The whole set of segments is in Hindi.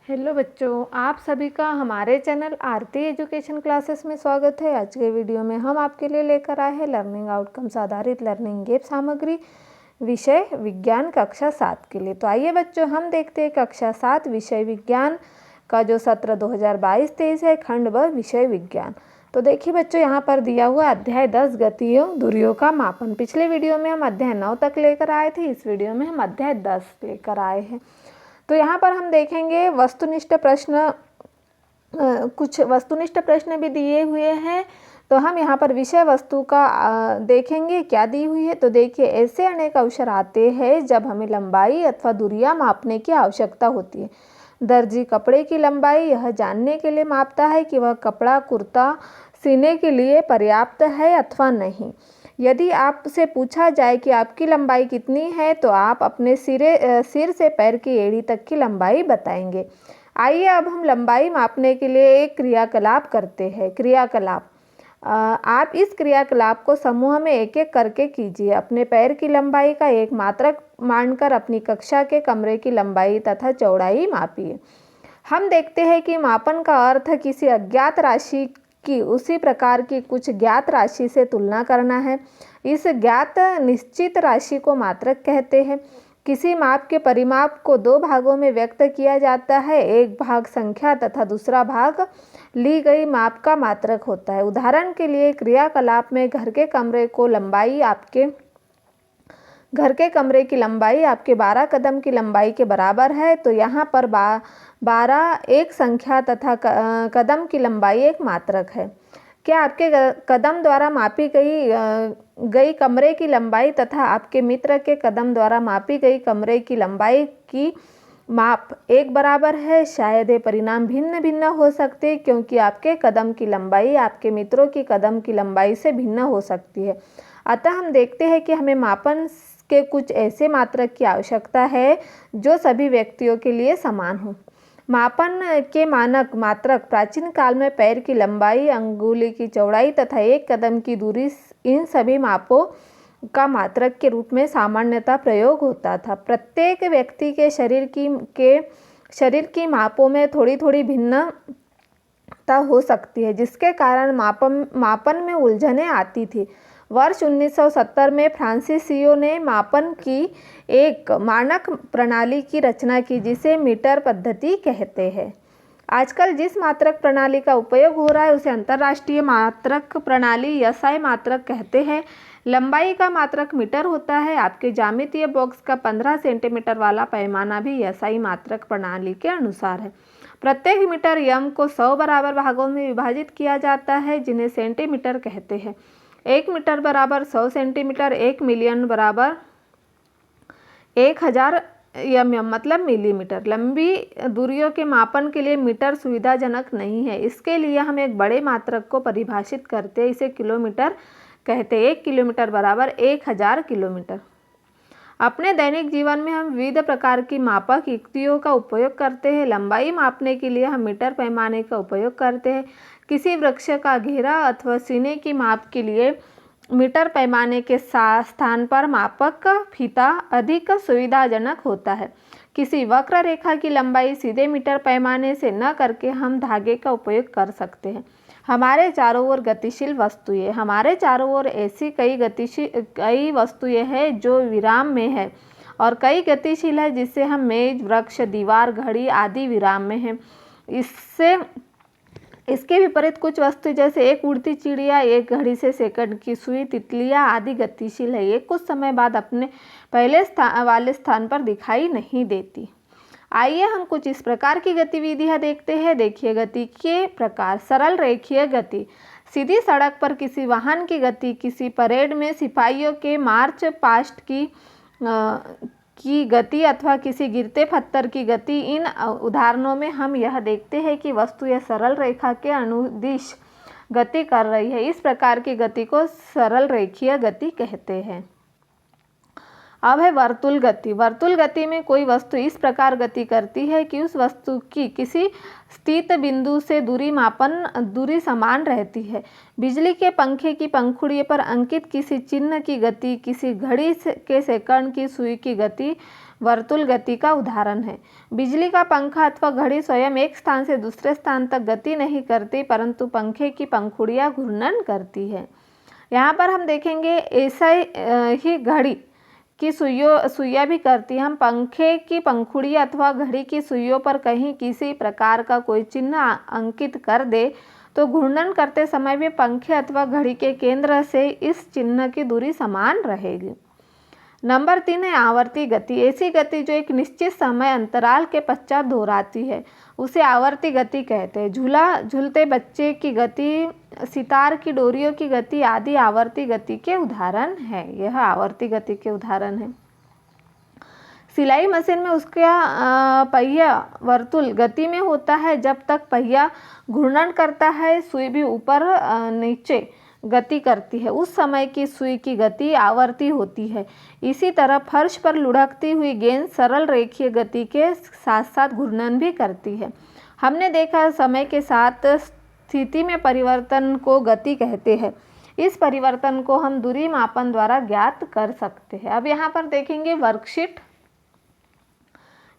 हेलो बच्चों, आप सभी का हमारे चैनल आरती एजुकेशन क्लासेस में स्वागत है। आज के वीडियो में हम आपके लिए लेकर आए हैं लर्निंग आउटकम्स आधारित लर्निंग ऐप सामग्री विषय विज्ञान कक्षा 7 के लिए। तो आइए बच्चों, हम देखते हैं कक्षा 7 विषय विज्ञान का जो सत्र 2022-23 है, खंड व विषय विज्ञान। तो देखिए बच्चों, यहाँ पर दिया हुआ अध्याय 10 गतियों दूरियों का मापन। पिछले वीडियो में हम अध्याय 9 तक लेकर आए थे, इस वीडियो में हम अध्याय 10 लेकर आए हैं। तो यहाँ पर हम देखेंगे वस्तुनिष्ठ प्रश्न, कुछ वस्तुनिष्ठ प्रश्न भी दिए हुए हैं। तो हम यहाँ पर विषय वस्तु का देखेंगे क्या दी हुई है। तो देखिए, ऐसे अनेक अवसर आते हैं जब हमें लंबाई अथवा दूरियां मापने की आवश्यकता होती है। दर्जी कपड़े की लंबाई यह जानने के लिए मापता है कि वह कपड़ा कुर्ता सीने के लिए पर्याप्त है अथवा नहीं। यदि आपसे पूछा जाए कि आपकी लंबाई कितनी है, तो आप अपने सिर से पैर की एड़ी तक की लंबाई बताएंगे। आइए अब हम लंबाई मापने के लिए एक क्रियाकलाप करते हैं। क्रियाकलाप, आप इस क्रियाकलाप को समूह में एक एक करके कीजिए। अपने पैर की लंबाई का एक मात्रक मानकर अपनी कक्षा के कमरे की लंबाई तथा चौड़ाई मापिए। हम देखते हैं कि मापन का अर्थ किसी अज्ञात राशि की उसी प्रकार की कुछ ज्ञात राशि से तुलना करना है। इस ज्ञात निश्चित राशि को मात्रक कहते हैं। किसी माप के परिमाप को दो भागों में व्यक्त किया जाता है। एक भाग संख्या तथा दूसरा भाग ली गई माप का मात्रक होता है। उदाहरण के लिए, क्रियाकलाप में घर के कमरे की लंबाई आपके 12 कदम की लंबाई के बराबर है। तो यहाँ पर 12 एक संख्या तथा कदम की लंबाई एक मात्रक है। क्या आपके कदम द्वारा मापी गई कमरे की लंबाई तथा आपके मित्र के कदम द्वारा मापी गई कमरे की लंबाई की माप एक बराबर है? शायद ये परिणाम भिन्न भिन्न हो सकते हैं, क्योंकि आपके कदम की लंबाई आपके मित्रों की कदम की लंबाई से भिन्न हो सकती है। अतः हम देखते हैं कि हमें मापन के कुछ ऐसे मात्रक की आवश्यकता है जो सभी व्यक्तियों के लिए समान हो। मापन के मानक मात्रक प्राचीन काल में पैर की लंबाई, अंगुली की चौड़ाई तथा एक कदम की दूरी, इन सभी मापों का मात्रक के रूप में सामान्यतः प्रयोग होता था। प्रत्येक व्यक्ति के शरीर की मापों में थोड़ी थोड़ी भिन्नता हो सकती है, जिसके कारण मापन में उलझनें आती थी। वर्ष 1970 में फ्रांसीसियों ने मापन की एक मानक प्रणाली की रचना की, जिसे मीटर पद्धति कहते हैं। आजकल जिस मात्रक प्रणाली का उपयोग हो रहा है उसे अंतर्राष्ट्रीय मात्रक प्रणाली SI मात्रक कहते हैं। लंबाई का मात्रक मीटर होता है। आपके ज्यामितीय बॉक्स का 15 सेंटीमीटर वाला पैमाना भी SI मात्रक प्रणाली के अनुसार है। प्रत्येक मीटर यम को 100 बराबर भागों में विभाजित किया जाता है, जिन्हें सेंटीमीटर कहते हैं। 1 मीटर बराबर 100 सेंटीमीटर, 1 मिलियन बराबर 1000 mm मतलब मिलीमीटर। लंबी दूरियों के मापन के लिए मीटर सुविधाजनक नहीं है। इसके लिए हम एक बड़े मात्रक को परिभाषित करते हैं, इसे किलोमीटर कहते हैं। 1 किलोमीटर बराबर 1000 किलोमीटर। अपने दैनिक जीवन में हम विविध प्रकार की मापक युक्तियों का उपयोग करते हैं। लंबाई मापने के लिए हम मीटर पैमाने का उपयोग करते हैं। किसी वृक्ष का घेरा अथवा सीने की माप के लिए मीटर पैमाने के स्थान पर मापक फीता अधिक सुविधाजनक होता है। किसी वक्र रेखा की लंबाई सीधे मीटर पैमाने से न करके हम धागे का उपयोग कर सकते हैं। हमारे चारों ओर गतिशील वस्तुएं, हमारे चारों ओर ऐसी कई वस्तुएं हैं जो विराम में है, और कई गतिशील है जिससे हम मेज, वृक्ष, दीवार, घड़ी आदि विराम में हैं। इसके विपरीत कुछ वस्तु जैसे एक उड़ती चिड़िया, एक घड़ी से सेकंड की सुई, तितलियां आदि गतिशील है। ये कुछ समय बाद अपने पहले वाले स्थान पर दिखाई नहीं देती। आइए हम कुछ इस प्रकार की गतिविधियां देखते हैं। देखिए, गति के प्रकार। सरल रेखीय गति, सीधी सड़क पर किसी वाहन की गति, किसी परेड में सिपाहियों के मार्च पास्ट की गति अथवा किसी गिरते पत्थर की गति। इन उदाहरणों में हम यह देखते हैं कि वस्तु या सरल रेखा के अनुदिश गति कर रही है। इस प्रकार की गति को सरल रेखीय गति कहते हैं। अब है वर्तुल गति। वर्तुल गति में कोई वस्तु इस प्रकार गति करती है कि उस वस्तु की किसी स्थित बिंदु से दूरी समान रहती है। बिजली के पंखे की पंखुड़ी पर अंकित किसी चिन्ह की गति, किसी घड़ी के सेकंड की सुई की गति वर्तुल गति का उदाहरण है। बिजली का पंखा अथवा घड़ी स्वयं एक स्थान से दूसरे स्थान तक गति नहीं करती, परंतु पंखे की पंखुड़ियाँ घूर्णन करती है। यहाँ पर हम देखेंगे ऐसा ही घड़ी की सुइयाँ भी करती है। हम पंखे की पंखुड़ियाँ अथवा घड़ी की सुइयों पर कहीं किसी प्रकार का कोई चिन्ह अंकित कर दे तो घूर्णन करते समय भी पंखे अथवा घड़ी के केंद्र से इस चिन्ह की दूरी समान रहेगी। नंबर 3 है आवर्ती गति। ऐसी गति जो एक निश्चित समय अंतराल के पश्चात दोहराती है उसे आवर्ती गति कहते हैं। झूला झूलते बच्चे की गति, सितार की डोरियों की गति आदि आवर्ती गति के उदाहरण है। यह आवर्ती गति के उदाहरण है। सिलाई मशीन में उसका पहिया वर्तुल गति में होता है जब तक पहिया घूर्णन करता है, सुई भी ऊपर नीचे गति करती है, उस समय की सुई की गति आवर्ती होती है। इसी तरह फर्श पर लुढ़कती हुई गेंद सरल रेखीय गति के साथ साथ घूर्णन भी करती है। हमने देखा समय के साथ स्थिति में परिवर्तन को गति कहते हैं। इस परिवर्तन को हम दूरी मापन द्वारा ज्ञात कर सकते हैं। अब यहाँ पर देखेंगे वर्कशीट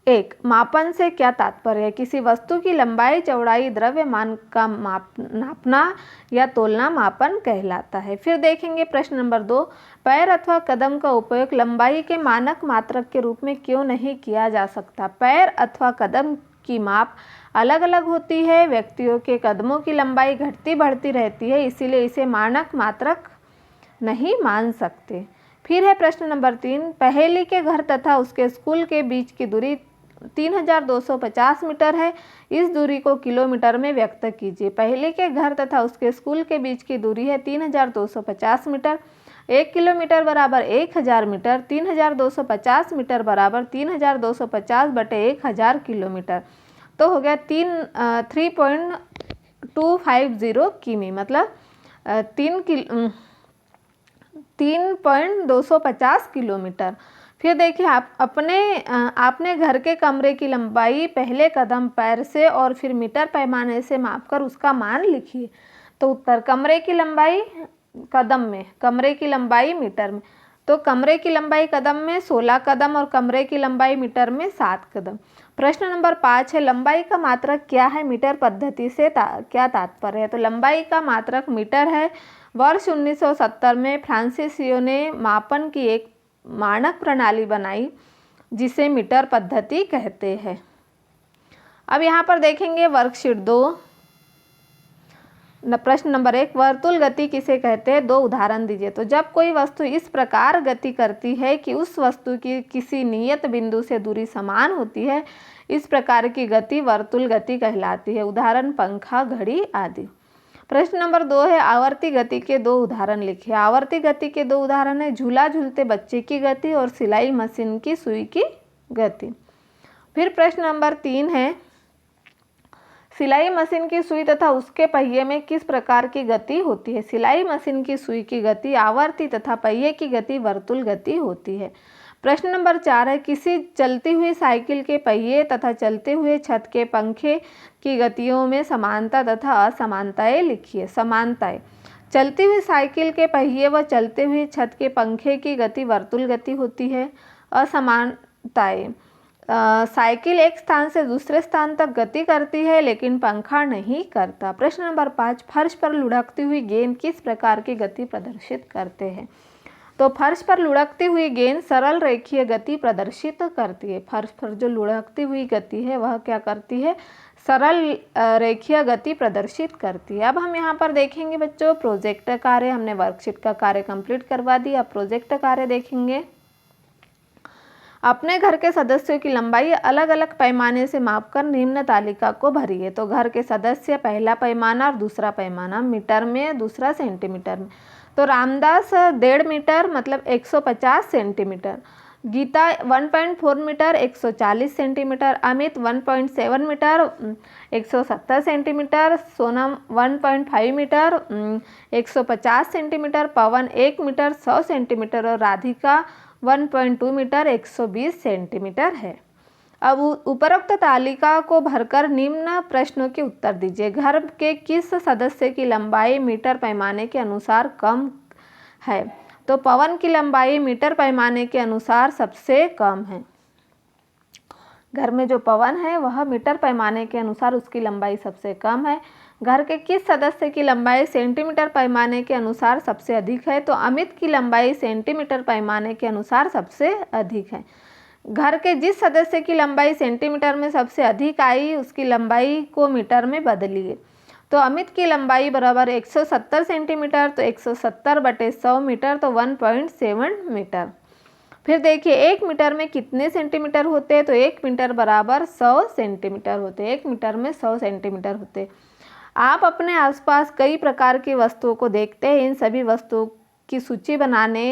1। मापन से क्या तात्पर्य है? किसी वस्तु की लंबाई, चौड़ाई, द्रव्यमान का नापना या तोलना मापन कहलाता है। फिर देखेंगे प्रश्न नंबर 2। पैर अथवा कदम का उपयोग लंबाई के मानक मात्रक के रूप में क्यों नहीं किया जा सकता? पैर अथवा कदम की माप अलग अलग होती है। व्यक्तियों के कदमों की लंबाई घटती बढ़ती रहती है, इसीलिए इसे मानक मात्रक नहीं मान सकते। फिर है प्रश्न नंबर 3। पहेली के घर तथा उसके स्कूल के बीच की दूरी 3250 मीटर है। इस दूरी को किलोमीटर में व्यक्त कीजिए। पहेली के घर तथा उसके स्कूल के बीच की दूरी है 3250 मीटर। 1 किलोमीटर बराबर 1000 मीटर। 3250 मीटर बराबर 3250 बटे 1000 किलोमीटर, तो हो गया 3.250 किमी, मतलब 3.250 किलोमीटर। फिर देखिए आपने घर के कमरे की लंबाई पहले कदम पैर से और फिर मीटर पैमाने से मापकर उसका मान लिखिए। तो उत्तर कमरे की लंबाई कदम में, कमरे की लंबाई मीटर में, तो कमरे की लंबाई कदम में 16 कदम और कमरे की लंबाई मीटर में 7 कदम। प्रश्न नंबर 5 है लंबाई का मात्रक क्या है? मीटर पद्धति से क्या तात्पर्य है? तो लंबाई का मात्रक मीटर है। वर्ष 1970 में फ्रांसीसियो ने मापन की एक मानक प्रणाली बनाई जिसे मीटर पद्धति कहते हैं। अब यहाँ पर देखेंगे वर्कशीट 2। प्रश्न नंबर 1। वर्तुल गति किसे कहते हैं? 2 उदाहरण दीजिए। तो जब कोई वस्तु इस प्रकार गति करती है कि उस वस्तु की किसी नियत बिंदु से दूरी समान होती है, इस प्रकार की गति वर्तुल गति कहलाती है। उदाहरण पंखा, घड़ी आदि। प्रश्न नंबर 2 है आवर्ती गति के 2 उदाहरण लिखिए। आवर्ती गति के 2 उदाहरण है झूला झूलते बच्चे की गति और सिलाई मशीन की सुई की गति। फिर प्रश्न नंबर 3 है सिलाई मशीन की सुई तथा उसके पहिए में किस प्रकार की गति होती है? सिलाई मशीन की सुई की गति आवर्ती तथा पहिए की गति वर्तुल गति होती है। प्रश्न नंबर 4 है किसी चलती हुई साइकिल के पहिए तथा चलते हुए छत के पंखे की गतियों में समानता तथा असमानताएं लिखिए। समानताएं, चलती हुई साइकिल के पहिए व चलते हुए छत के पंखे की गति वर्तुल गति होती है। असमानताएं, साइकिल एक स्थान से दूसरे स्थान तक गति करती है लेकिन पंखा नहीं करता। प्रश्न नंबर 5 फर्श पर लुढ़कती हुई गेंद किस प्रकार की गति प्रदर्शित करते हैं? तो फर्श पर लुढ़कती हुई गेंद सरल रेखीय गति प्रदर्शित करती है। फर्श पर जो लुढ़कती हुई गति है वह क्या करती है? सरल रेखीय गति प्रदर्शित करती है। अब हम यहाँ पर देखेंगे बच्चों प्रोजेक्ट कार्य। हमने वर्कशीट का कार्य कंप्लीट करवा दिया। प्रोजेक्ट कार्य देखेंगे। अपने घर के सदस्यों की लंबाई अलग अलग पैमाने से मापकर निम्न तालिका को भरिए। तो घर के सदस्य पहला पैमाना और दूसरा पैमाना मीटर में, दूसरा सेंटीमीटर में। तो रामदास 1.5 मीटर मतलब 150 centimetre, Geeta 1.4 metre 140 centimetre, Amit 1.7 metre 170 centimetre, Sonam 1.5 metre 150 centimetre, Pawan 1 metre 100 centimetre और राधिका 1.2 मीटर 120 सेंटीमीटर है। अब उपरोक्त तालिका को भरकर निम्न प्रश्नों के उत्तर दीजिए। घर के किस सदस्य की लंबाई मीटर पैमाने के अनुसार कम है? तो पवन की लंबाई मीटर पैमाने के अनुसार सबसे कम है। घर में जो पवन है वह मीटर पैमाने के अनुसार उसकी लंबाई सबसे कम है। घर के किस सदस्य की लंबाई सेंटीमीटर पैमाने के अनुसार सबसे अधिक है? तो अमित की लंबाई सेंटीमीटर पैमाने के अनुसार सबसे अधिक है। घर के जिस सदस्य की लंबाई सेंटीमीटर में सबसे अधिक आई उसकी लंबाई को मीटर में बदलिए। तो अमित की लंबाई बराबर 170 सेंटीमीटर, तो 170/100 मीटर, तो 1.7 मीटर। फिर देखिए 1 मीटर में कितने सेंटीमीटर होते हैं? तो 1 मीटर बराबर 100 सेंटीमीटर होते हैं। 1 मीटर में 100 सेंटीमीटर होते हैं। आप अपने आसपास कई प्रकार की वस्तुओं को देखते हैं। इन सभी वस्तुओं की सूची बनाने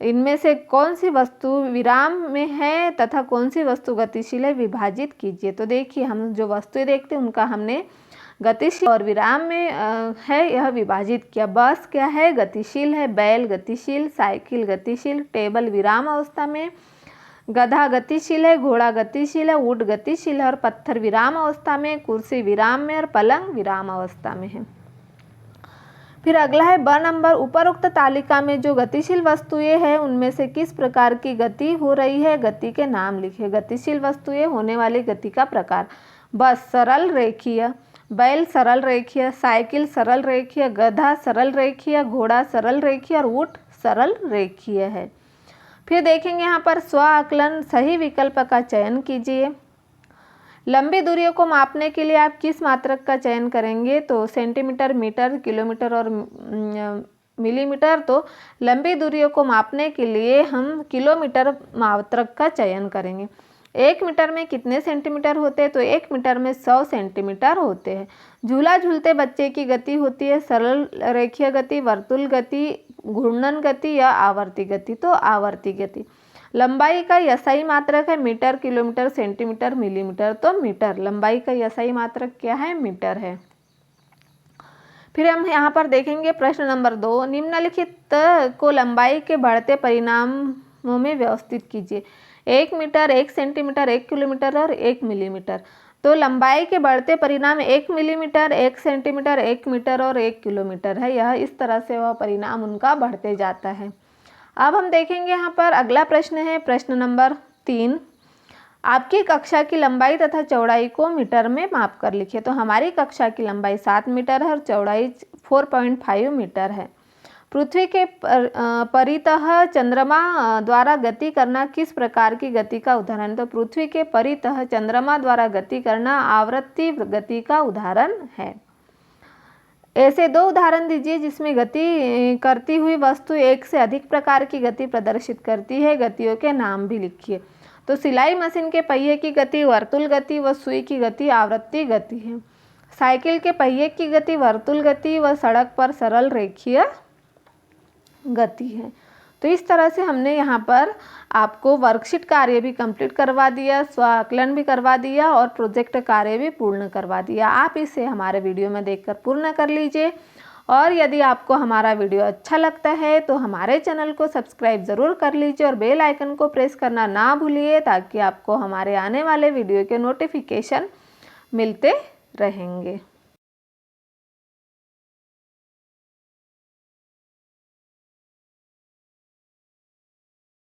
इनमें से कौन सी वस्तु विराम में है तथा कौन सी वस्तु गतिशील है विभाजित कीजिए। तो देखिए हम जो वस्तुएं देखते हैं उनका हमने गतिशील और विराम में है यह विभाजित किया। बस क्या है? गतिशील है। बैल गतिशील, साइकिल गतिशील, टेबल विराम अवस्था में, गधा गतिशील है, घोड़ा गतिशील है, ऊंट गतिशील है और पत्थर विराम अवस्था में, कुर्सी विराम में और पलंग विराम अवस्था में है। फिर अगला है ब नंबर, उपरोक्त तालिका में जो गतिशील वस्तुएं हैं उनमें से किस प्रकार की गति हो रही है? गति के नाम लिखिए। गतिशील वस्तुएं होने वाली गति का प्रकार। बस सरल रेखीय, बैल सरल रेखीय, साइकिल सरल रेखीय, गधा सरल रेखीय, घोड़ा सरल रेखीय और ऊंट सरल रेखीय है। फिर देखेंगे यहाँ पर स्व आकलन, सही विकल्प का चयन कीजिए। लंबी दूरियों को मापने के लिए आप किस मात्रक का चयन करेंगे? तो सेंटीमीटर, मीटर, किलोमीटर और मिलीमीटर। तो लंबी दूरियों को मापने के लिए हम किलोमीटर मात्रक का चयन करेंगे। 1 मीटर में कितने सेंटीमीटर होते हैं? तो 1 मीटर में 100 सेंटीमीटर होते हैं। झूला झूलते बच्चे की गति होती है सरल रेखीय गति, वर्तुल गति, घूर्णन गति या आवर्ती गति। तो आवर्ती गति। लंबाई का एसआई मात्रक है मीटर, किलोमीटर, सेंटीमीटर, मिलीमीटर। तो मीटर। लंबाई का एसआई मात्रक क्या है? मीटर है। फिर हम यहाँ पर देखेंगे प्रश्न नंबर 2, निम्नलिखित को लंबाई के बढ़ते परिणामों में व्यवस्थित कीजिए। 1 मीटर, 1 सेंटीमीटर, 1 किलोमीटर और 1 मिलीमीटर। तो लंबाई के बढ़ते परिणाम 1 मिलीमीटर, 1 सेंटीमीटर, 1 मीटर और 1 किलोमीटर है। यह इस तरह से वह परिणाम उनका बढ़ते जाता है। अब हम देखेंगे यहाँ पर अगला प्रश्न है प्रश्न नंबर 3, आपकी कक्षा की लंबाई तथा चौड़ाई को मीटर में माप कर लिखिए। तो हमारी कक्षा की लंबाई 7 मीटर है और चौड़ाई 4.5 मीटर है। पृथ्वी के परितः चंद्रमा द्वारा गति करना किस प्रकार की गति का उदाहरण? तो पृथ्वी के परितः चंद्रमा द्वारा गति करना आवृत्ति गति का उदाहरण है। ऐसे 2 उदाहरण दीजिए जिसमें गति करती हुई वस्तु एक से अधिक प्रकार की गति प्रदर्शित करती है। गतियों के नाम भी लिखिए। तो सिलाई मशीन के पहिए की गति वर्तुल गति व सुई की गति आवृत्ति गति है। साइकिल के पहिए की गति वर्तुल गति व सड़क पर सरल रेखीय गति है। तो इस तरह से हमने यहाँ पर आपको वर्कशीट कार्य भी कंप्लीट करवा दिया, स्व आकलन भी करवा दिया और प्रोजेक्ट कार्य भी पूर्ण करवा दिया। आप इसे हमारे वीडियो में देखकर पूर्ण कर लीजिए। और यदि आपको हमारा वीडियो अच्छा लगता है तो हमारे चैनल को सब्सक्राइब ज़रूर कर लीजिए और बेल आइकन को प्रेस करना ना भूलिए ताकि आपको हमारे आने वाले वीडियो के नोटिफिकेशन मिलते रहेंगे।